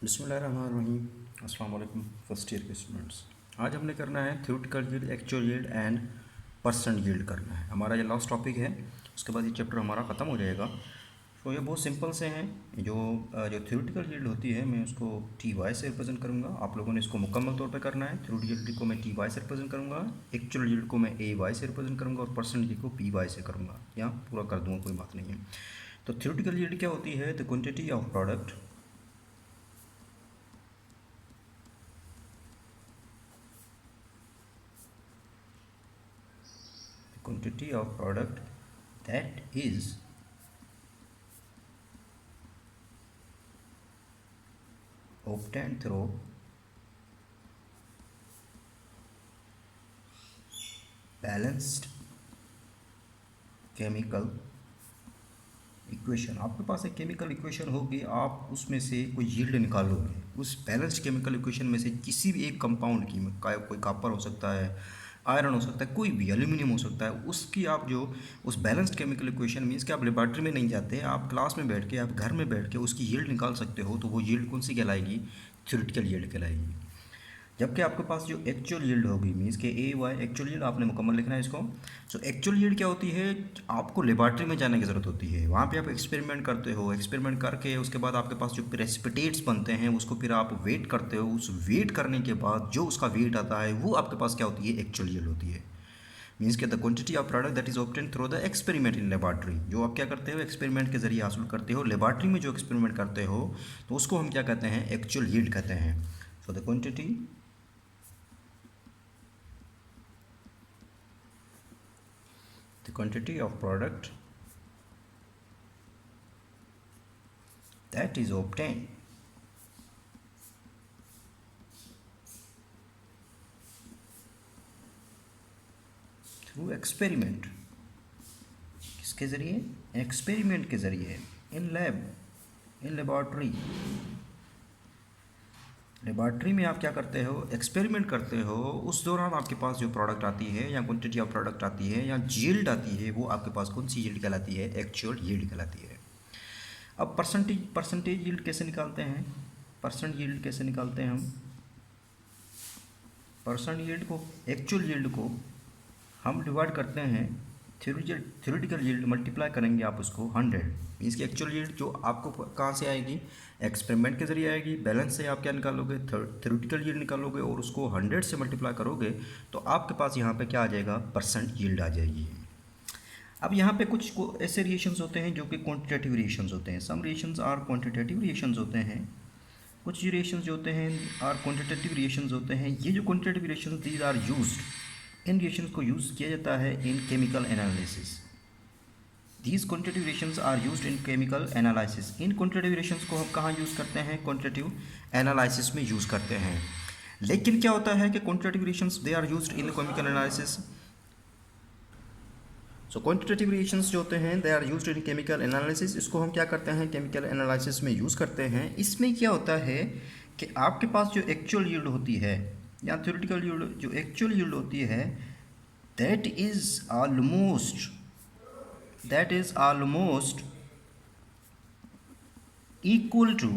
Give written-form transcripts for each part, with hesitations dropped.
बिस्मिल्लाहिर्रहमानिर्रहीम। अस्सलाम वालेकुम फर्स्ट ईयर के स्टूडेंट्स। आज हमने करना है theoretical yield, actual yield and percent yield करना है। हमारा ये लास्ट टॉपिक है, उसके बाद ये चैप्टर हमारा ख़त्म हो जाएगा। तो ये बहुत सिंपल से हैं। जो थ्योरेटिकल यील्ड होती है मैं उसको टी वाई से रिप्रेजेंट करूँगा। आप लोगों ने इसको मुकम्मल तौर पे करना है। थ्योरेटिकल यील्ड को मैं टी वाई से रिप्रेजेंट करूँगा, एक्चुअल यील्ड को मैं ए वाई से रिप्रेजेंट करूँगा और परसेंट यील्ड को पी वाई से करूँगा। यहाँ पूरा कर दूँगा, कोई बात नहीं है। तो थ्योरेटिकल यील्ड क्या होती है? The quantity of product quantity of product that is obtained through balanced chemical equation. आपके पास एक केमिकल इक्वेशन होगी, आप उसमें से कोई यील्ड निकालोगे। उस बैलेंस्ड केमिकल इक्वेशन में से किसी भी एक कंपाउंड की, कोई कॉपर हो सकता है, आयरन हो सकता है, कोई भी एल्यूमिनियम हो सकता है, उसकी आप जो उस बैलेंस्ड केमिकल इक्वेशन मीन्स कि आप लेबॉर्ट्री में नहीं जाते, आप क्लास में बैठ के, आप घर में बैठ के उसकी यील्ड निकाल सकते हो। तो वो यील्ड कौन सी कहलाएगी? थ्योरेटिकल यील्ड कहलाएगी। जबकि आपके पास जो एक्चुअल यील्ड होगी मीन्स के ए वाई एक्चुअल यील्ड आपने मुकम्मल लिखना है इसको। सो एक्चुअल यील्ड क्या होती है? आपको लेबॉर्ट्री में जाने की ज़रूरत होती है, वहाँ पे आप एक्सपेरिमेंट करते हो, एक्सपेरिमेंट करके उसके बाद आपके पास जो प्रेसिपिटेट्स बनते हैं उसको फिर आप वेट करते हो। उस वेट करने के बाद जो उसका वेट आता है वो आपके पास क्या होती है? एक्चुअल यील्ड होती है। मीन्स के the quantity of product that is obtain through the experiment in laboratory. जो आप क्या करते हो? एक्सपेरिमेंट के जरिए हासिल करते हो। लेबॉर्ट्री में जो एक्सपेरिमेंट करते हो तो उसको हम क्या कहते हैं? एक्चुअल यील्ड कहते हैं। So the quantity of product that is obtained through experiment। किसके ज़रिए? एक्सपेरिमेंट के ज़रिए। In lab, in laboratory. Laboratory में आप क्या करते हो? एक्सपेरिमेंट करते हो। उस दौरान आपके पास जो प्रोडक्ट आती है या क्वांटिटी ऑफ प्रोडक्ट आती है या यील्ड आती है, वो आपके पास कौन सी यील्ड कहलाती है? एक्चुअल यील्ड कहलाती है। अब परसेंटेज यील्ड कैसे निकालते हैं? परसेंट यील्ड कैसे निकालते हैं हम? परसेंट यील्ड को, एक्चुअल यील्ड को हम डिवाइड करते हैं, थ्योरेटिकल यील्ड मल्टीप्लाई करेंगे आप उसको 100। मीन्स की एक्चुअल यील्ड जो आपको कहाँ से आएगी? एक्सपेरिमेंट के जरिए आएगी। बैलेंस से आप क्या निकालोगे? थ्योरेटिकल यील्ड निकालोगे और उसको 100 से मल्टीप्लाई करोगे तो आपके पास यहाँ पे क्या आ जाएगा? परसेंट यील्ड आ जाएगी। अब यहाँ पे कुछ ऐसे रिएशंस होते हैं जो कि क्वांटिटेटिव रिएशंस होते हैं। सम रिएशंस आर क्वांटिटेटिव रिएशंस होते हैं, कुछ रिएशंस जो होते हैं आर क्वांटिटेटिव रिएशंस होते हैं। ये जो quantitative reactions these are used, इन रिएशंस को यूज़ किया जाता है in chemical analysis. These quantitative reactions are used in chemical analysis. इन क्वांटिटेटिव रिएशंस को हम कहाँ यूज़ करते हैं? क्वांटिटेटिव एनालिसिस में यूज़ करते हैं। लेकिन क्या होता है कि quantitative reactions they are used in chemical analysis. So quantitative reactions जो होते हैं they are used in chemical analysis. इसको हम क्या करते हैं? केमिकल एनालिसिस में यूज़ करते हैं। इसमें क्या होता है कि आपके पास जो एक्चुअल यील्ड होती है या थ्योरेटिकल यील्ड, जो एक्चुअल यील्ड होती है that is almost equal to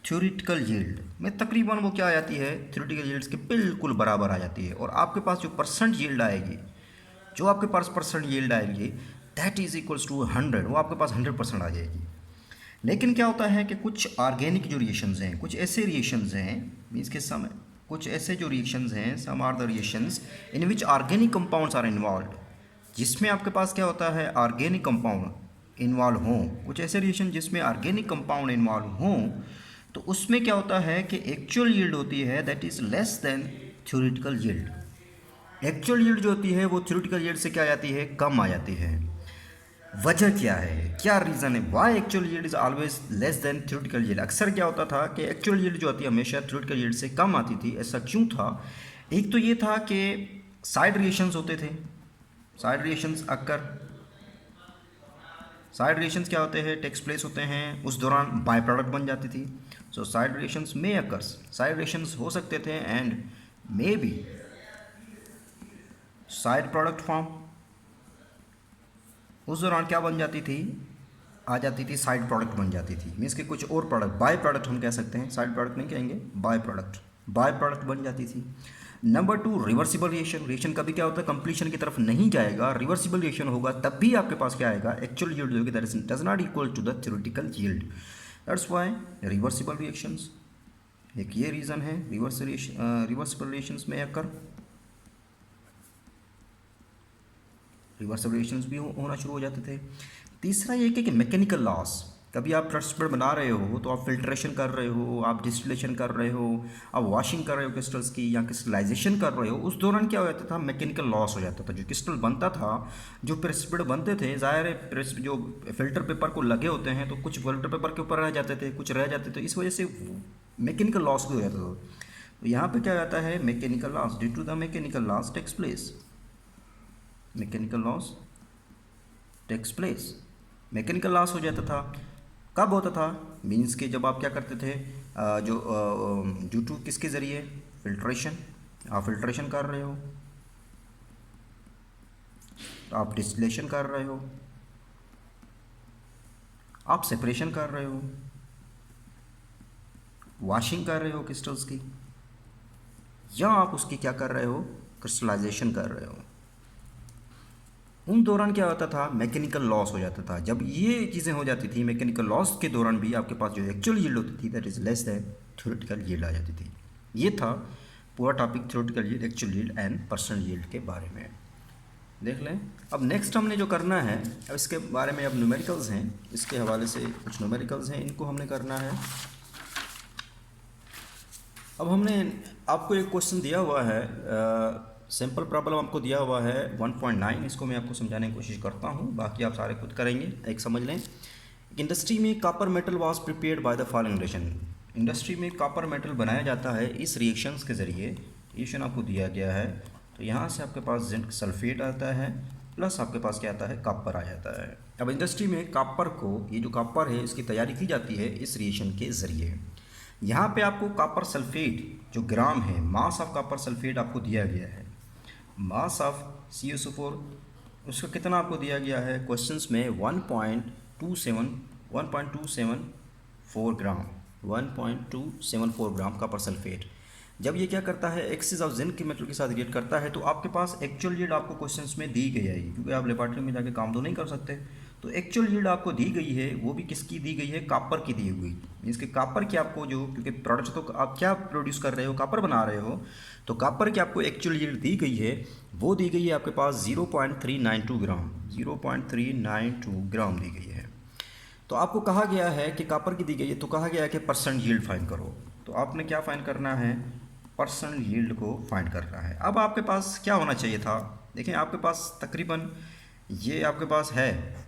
theoretical yield में। तकरीबन वो क्या आ जाती है? थ्योरेटिकल यील्ड्स के बिल्कुल बराबर आ जाती है। और आपके पास जो परसेंट यील्ड आएगी, जो आपके पास परसेंट यील्ड आएगी दैट इज़ इक्वल्स टू 100, वो आपके पास 100% आ जाएगी। लेकिन क्या होता है कि कुछ ऑर्गेनिक जो रिएक्शंस हैं, कुछ ऐसे रिएक्शंस हैं मीन्स के सम, कुछ ऐसे जो रिएक्शंस हैं, some are the reactions in which organic compounds are involve, जिसमें आपके पास क्या होता है? ऑर्गेनिक कंपाउंड इन्वॉल्व हों। कुछ ऐसे रिएक्शन जिसमें ऑर्गेनिक कंपाउंड इन्वॉल्व हों तो उसमें क्या होता है कि एक्चुअल यील्ड होती है that is less than theoretical yield. Actual yield जो होती है वो थ्योरेटिकल यील्ड से क्या आ जाती है? कम आ जाती है। वजह क्या है? क्या रीज़न है? Why actual yield is always less than theoretical yield? अक्सर क्या होता था कि एक्चुअल यील्ड जो होती है हमेशा थ्योरेटिकल यील्ड से कम आती थी। ऐसा क्यों था? एक तो ये था कि साइड रिएक्शंस होते थे। Side reactions occur, side reactions क्या होते हैं? टेक्स प्लेस होते हैं, उस दौरान बाय प्रोडक्ट बन जाती थी। सो साइड रिएक्शंस मे अकर्स, साइड रिएक्शंस हो सकते थे and may be side product form. उस दौरान क्या बन जाती थी? आ जाती थी, साइड प्रोडक्ट बन जाती थी, मीन्स कि कुछ और प्रोडक्ट, बाय प्रोडक्ट हम कह सकते हैं, साइड प्रोडक्ट नहीं कहेंगे, बाय प्रोडक्ट बन जाती थी। नंबर 2, रिवर्सिबल रिएक्शन कभी क्या होता है, कंप्लीशन की तरफ नहीं जाएगा, रिवर्सिबल रिएक्शन होगा तब भी आपके पास क्या आएगा, एक्चुअल यील्ड जो होगी that does not equal to the theoretical yield, that's why reversible reactions, एक ये रीज़न है रिवर्सिबल रिएक्शंस में अकर रिवर्सिबल रिएक्शंस भी होना शुरू हो जाते थे। तीसरा ये कि मैकेनिकल लॉस, कभी आप ट्रांसफर बना रहे हो तो आप फिल्ट्रेशन कर रहे हो, आप डिस्टिलेशन कर रहे हो, आप वॉशिंग कर रहे हो क्रिस्टल्स की या क्रिस्टलाइजेशन कर रहे हो, उस दौरान क्या हो जाता था, मैकेनिकल लॉस हो जाता था। जो क्रिस्टल बनता था, जो प्रेसिपिड बनते थे, ज़ाहिर है जो फिल्टर पेपर को लगे होते हैं तो कुछ फिल्टर पेपर के ऊपर रह जाते थे, कुछ रह जाते थे, इस वजह से मैकेनिकल लॉस भी हो जाता था। तो यहाँ पे क्या जाता है, mechanical loss, due to the mechanical loss takes place, mechanical loss takes place, mechanical loss हो जाता था। कब होता था, मीन्स के जब आप क्या करते थे, जो ड्यू टू किसके ज़रिए, फिल्ट्रेशन, आप फिल्ट्रेशन कर रहे हो, आप डिस्टिलेशन कर रहे हो, आप सेपरेशन कर रहे हो, वॉशिंग कर रहे हो क्रिस्टल्स की, या आप उसकी क्या कर रहे हो, क्रिस्टलाइजेशन कर रहे हो, उन दौरान क्या होता था, मैकेनिकल लॉस हो जाता था। जब ये चीज़ें हो जाती थी, मैकेनिकल लॉस के दौरान भी आपके पास जो एक्चुअल यील्ड होती थी that is less than theoretical yield आ जाती थी। ये था पूरा topic theoretical yield, actual yield and personal yield के बारे में। देख लें, अब नेक्स्ट हमने जो करना है, अब इसके बारे में अब न्यूमेरिकल्स हैं, इसके हवाले से कुछ न्यूमेरिकल्स हैं, इनको हमने करना है। अब हमने आपको एक क्वेश्चन दिया हुआ है, सिंपल प्रॉब्लम आपको दिया हुआ है 1.9, इसको मैं आपको समझाने की कोशिश करता हूँ, बाकी आप सारे खुद करेंगे। एक समझ लें, इंडस्ट्री में copper metal was prepared by the following reaction, industry में कॉपर मेटल बनाया जाता है इस रिएक्शंस के ज़रिए, रिएक्शन आपको दिया गया है। तो यहाँ से आपके पास जिंक सल्फेट आता है, प्लस आपके पास क्या आता है, कॉपर आ जाता है। अब इंडस्ट्री में कॉपर को, ये जो कॉपर है इसकी तैयारी की जाती है इस रिएक्शन के ज़रिए। यहाँ पे आपको कॉपर सल्फेट जो ग्राम है, मास ऑफ कॉपर सल्फेट आपको दिया गया है, मास ऑफ CuSO4 उसका कितना आपको दिया गया है क्वेश्चंस में, 1.274 ग्राम, 1.274 ग्राम कॉपर सल्फेट। जब ये क्या करता है, एक्सिस ऑफ जिंक के मेटल के साथ रिएक्ट करता है, तो आपके पास एक्चुअल यील्ड आपको क्वेश्चंस में दी गई है, क्योंकि आप लेबोरेटरी में जाके काम तो नहीं कर सकते। तो एक्चुअल यील्ड आपको दी गई है, वो भी किसकी दी गई है, कॉपर की दी हुई। मीन्स कि कॉपर की आपको जो, क्योंकि प्रोडक्ट तो आप क्या प्रोड्यूस कर रहे हो, कॉपर बना रहे हो, तो कॉपर की आपको एक्चुअल यील्ड दी गई है, वो दी गई है आपके पास 0.392 ग्राम, 0.392 ग्राम दी गई है। तो आपको कहा गया है कि कॉपर की दी गई है, तो कहा गया है कि परसेंट यील्ड फाइंड करो। तो आपने क्या फाइंड करना है, परसेंट यील्ड को फाइंड करना है। अब आपके पास क्या होना चाहिए था, देखें आपके पास तकरीबन ये आपके पास है,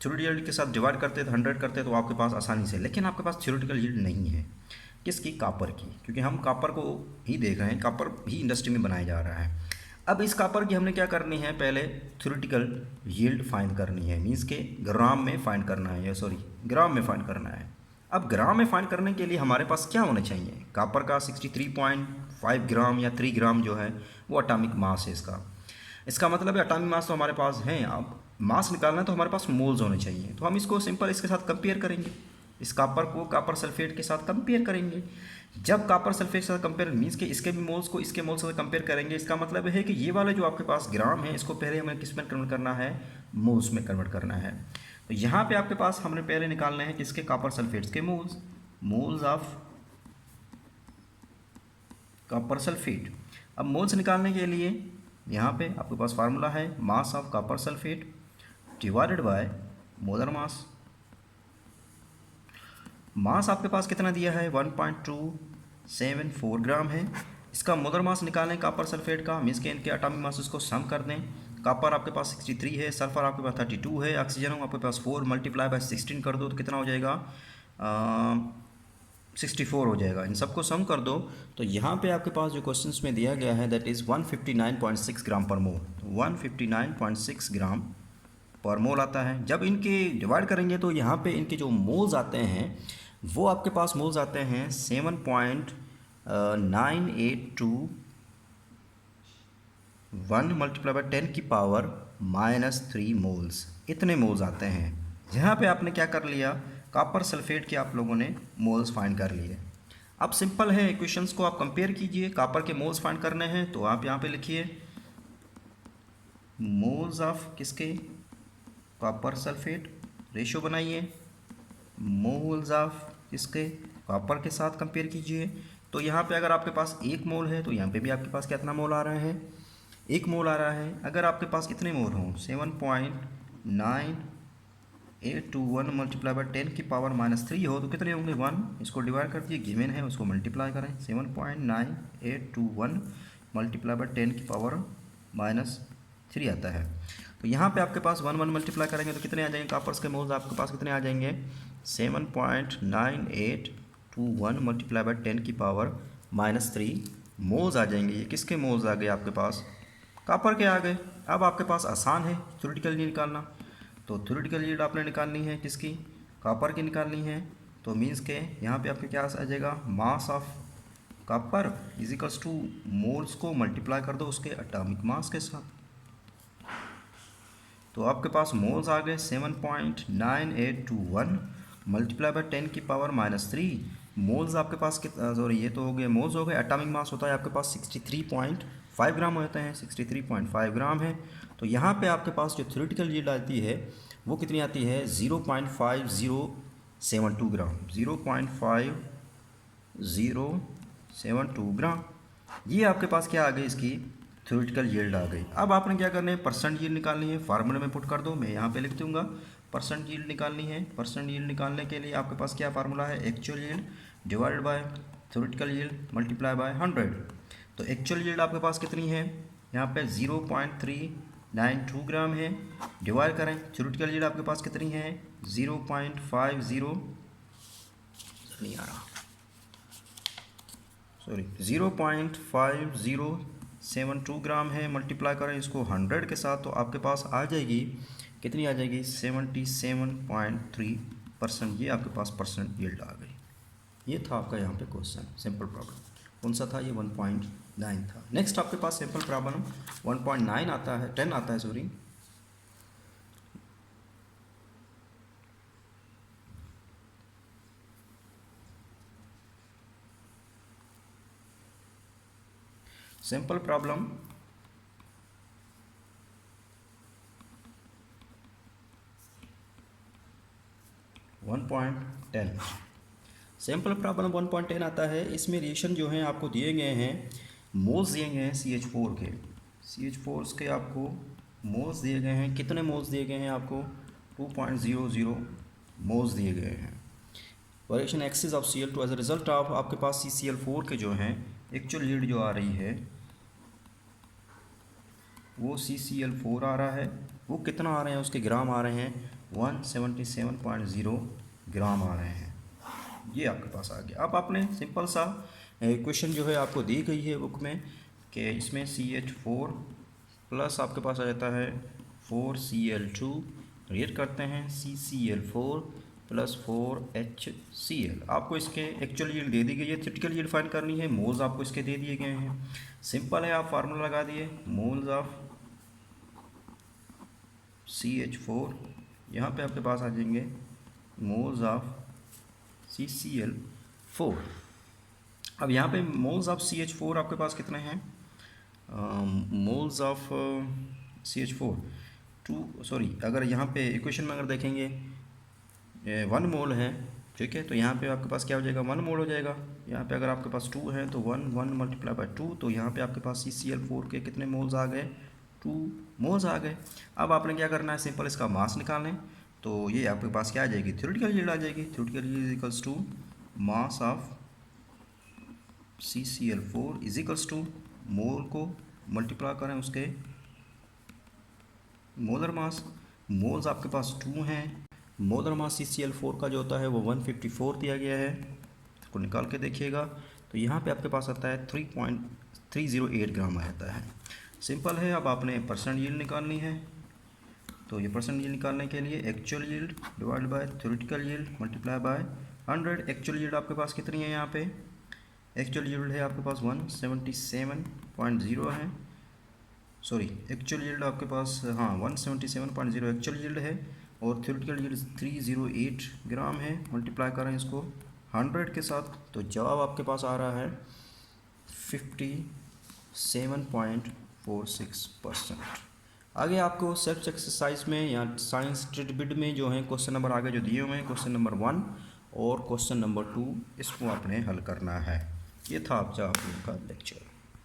थ्योरेटिकल यील्ड के साथ डिवाइड करते तो 100 करते तो आपके पास आसानी से, लेकिन आपके पास थ्योरेटिकल यील्ड नहीं है, किसकी, कॉपर की, क्योंकि हम कॉपर को ही देख रहे हैं, कॉपर ही इंडस्ट्री में बनाया जा रहा है। अब इस कॉपर की हमने क्या करनी है, पहले थ्योरेटिकल यील्ड फाइंड करनी है, मींस के ग्राम में फाइंड करना है, या सॉरी ग्राम में फाइंड करना है। अब ग्राम में फाइंड करने के लिए हमारे पास क्या होना चाहिए, कॉपर का 63.5 ग्राम या 3 ग्राम जो है वो एटॉमिक मास है इसका। इसका मतलब है एटॉमिक मास तो हमारे पास है, अब मास निकालना है तो हमारे पास मोल्स होने चाहिए। तो हम इसको सिंपल इसके साथ कंपेयर करेंगे, इस कॉपर को कॉपर सल्फेट के साथ कंपेयर करेंगे। जब कॉपर सल्फेट के साथ कंपेयर मीन्स कि इसके भी मोल्स को इसके मोल्स से कंपेयर करेंगे, इसका मतलब है कि ये वाला जो आपके पास ग्राम है, इसको पहले हमें किस में कन्वर्ट करना है, मोल्स में कन्वर्ट करना है। तो यहाँ पे आपके पास हमने पहले निकालने हैं किसके, कॉपर सल्फेट्स के moles, moles of copper sulphate. अब मोल्स निकालने के लिए यहाँ पे आपके पास फार्मूला है, mass of copper sulphate divided by molar mass. Mass आपके पास कितना दिया है, 1.274 ग्राम है। इसका मोलर मास निकालें कॉपर सल्फेट का, मीन्स के इनके एटॉमिक मास उसको सम कर दें। कॉपर आपके पास 63 है, सल्फर आपके पास 32 है, ऑक्सीजन आपके पास 4 मल्टीप्लाई बाय 16 कर दो तो कितना हो जाएगा, 64 हो जाएगा। इन सबको सम कर दो तो यहाँ पे आपके पास जो क्वेश्चंस में दिया गया है दैट इज़ 159.6 ग्राम पर मोल, 159.6 ग्राम पर मोल आता है। जब इनके डिवाइड करेंगे तो यहाँ पे इनके जो मोल्स आते हैं वो आपके पास मोल्स आते हैं 7.982 1 मल्टीप्लाई बाय 10 की पावर -3 मोल्स, इतने मोल्स आते हैं यहाँ पे आपने क्या कर लिया, कॉपर सल्फेट के आप लोगों ने मोल्स फाइंड कर लिए। अब सिंपल है, इक्वेशंस को आप कंपेयर कीजिए। कॉपर के मोल्स फाइंड करने हैं तो आप यहाँ पे लिखिए मोल्स ऑफ किसके, कॉपर सल्फेट, रेशो बनाइए मोल्स ऑफ किसके, कॉपर के साथ कंपेयर कीजिए। तो यहाँ पे अगर आपके पास 1 मोल है तो यहाँ पे भी आपके पास कितना मोल आ रहा है, 1 मोल आ रहा है। अगर आपके पास कितने मोल हों, 7.9821 मल्टीप्लाई बाय 10⁻³ हो तो कितने होंगे, 1। इसको डिवाइड कर दिए, गिवन है उसको मल्टीप्लाई करें, 7.9821 मल्टीप्लाई बाय 10⁻³ आता है। तो यहाँ पे आपके पास 1 मल्टीप्लाई करेंगे तो कितने आ जाएंगे कॉपर्स के मोल्स, आपके पास कितने आ जाएंगे, 7.9821 मल्टीप्लाई बाय 10⁻³ मोल्स आ जाएंगे। ये किसके मोल्स आ गए आपके पास, कॉपर के आ गए। अब आपके पास आसान है थ्योरेटिकल यील्ड निकालना, तो थ्योरेटिकल यील्ड आपने निकालनी है किसकी, कॉपर की निकालनी है। तो मीन्स के यहाँ पे आपके क्या आ जाएगा, मास of copper is equals two moles को मल्टीप्लाई कर दो उसके एटॉमिक मास के साथ। तो आपके पास मोल्स आ गए 7.9821 मल्टीप्लाई बाय 10⁻³ मोल्स आपके पास सॉरी ये तो हो गए मोल्स हो गए। एटॉमिक मास होता है आपके पास 63.5 ग्राम होते हैं, 63.5 ग्राम है। तो यहाँ पे आपके पास जो थ्योरेटिकल यील्ड आती है वो कितनी आती है, 0.5072 ग्राम, 0.5072 ग्राम। ये आपके पास क्या आ गई, इसकी थ्योरेटिकल यील्ड आ गई। अब आपने क्या करना है, परसेंट यील्ड निकालनी है, फार्मूले में पुट कर दो, मैं यहाँ पे लिख दूंगा परसेंट यील्ड निकालनी है। परसेंट यील्ड निकालने के लिए आपके पास क्या फार्मूला है, actual yield divided by theoretical yield multiply by 100। तो एक्चुअल यील्ड आपके पास कितनी है, यहाँ पे 0.392 ग्राम है, डिवाइड करें थ्योरेटिकल यील्ड आपके पास कितनी है 0.5072 ग्राम है, मल्टीप्लाई करें इसको 100 के साथ तो आपके पास आ जाएगी कितनी आ जाएगी 77.3%। ये आपके पास परसेंट यील्ड आ गई। ये था आपका यहाँ पे क्वेश्चन, सिंपल प्रॉब्लम कौन सा था, ये 1.9 था। नेक्स्ट आपके पास सिंपल प्रॉब्लम 1.9 आता है, 10 आता है sorry. Simple problem 1.10, simple problem 1.10 आता है। इसमें रिएक्शन जो हैं आपको दिए गए हैं, मोल्स दिए गए हैं CH4 के, CH4 के आपको मोल्स दिए गए हैं। कितने मोल्स दिए गए हैं आपको, 2.00 मोल्स दिए गए हैं। Variation axis of Cl2 as a result of आपके पास CCl4 के जो हैं एक्चुअल यील्ड जो आ रही है वो CCl4 आ रहा है, वो कितना आ रहे हैं, उसके ग्राम आ रहे हैं 177.0 ग्राम आ रहे हैं। ये आपके पास आ गया। अब आपने सिंपल सा क्वेश्चन जो है आपको दी गई है बुक में कि इसमें CH4 प्लस आपके पास आ जाता है 4Cl2, रिएक्ट करते हैं CCl4 प्लस 4HCl। आपको इसके एक्चुअल यील्ड दे दी गई है, थ्योरेटिकल यील्ड फाइंड करनी है, मोल्स आपको इसके दे दिए गए हैं। सिंपल है, आप फार्मूला लगा दिए मोल्स ऑफ CH4, यहाँ पे आपके पास आ जाएंगे मोल्स ऑफ CCl4। अब यहाँ पे मोल्स ऑफ CH4 आपके पास कितने हैं, मोल्स ऑफ CH4 अगर यहाँ पे इक्वेशन में अगर देखेंगे 1 मोल है, ठीक है, तो यहाँ पे आपके पास क्या हो जाएगा 1 मोल हो जाएगा। यहाँ पे अगर आपके पास 2 है तो 1 मल्टीप्लाई बाय 2, तो यहाँ पे आपके पास CCl4 के कितने मोल्स आ गए, 2 मोल्स आ गए। अब आपने क्या करना है, सिंपल इसका मास निकालें, तो ये आपके पास क्या आ जाएगी, थ्योरेटिकल यील्ड आ जाएगी। Theoretical yield equals to mass of CCl4 is equals to mole को मल्टीप्लाई करें उसके मोलर मास। मोल्स आपके पास 2 हैं, मोलर मास CCl4 का जो होता है वो 154 दिया गया है, इसको निकाल के देखिएगा। तो यहाँ पे आपके पास आता है 3.308 ग्राम आ जाता है। सिंपल है, अब आपने परसेंट यील्ड निकालनी है, तो ये परसेंट यील्ड निकालने के लिए actual yield divide by theoretical yield multiply by 100। Actual yield आपके पास कितनी है, यहाँ पे एक्चुअल यील्ड है आपके पास 177.0 है, सॉरी एक्चुअल यील्ड आपके पास 177.0 एक्चुअल यील्ड है। और थ्योरेटिकल यील्ड 308 ग्राम है। मल्टीप्लाई करें इसको 100 के साथ तो जवाब आपके पास आ रहा है 57.46%। आगे आपको सेल्फ एक्सरसाइज में या साइंस ट्रिटबिट में जो है क्वेश्चन नंबर आगे जो दिए हुए हैं, क्वेश्चन नंबर 1 और क्वेश्चन नंबर 2, इसको आपने हल करना है। ये था आपका लेक्चर।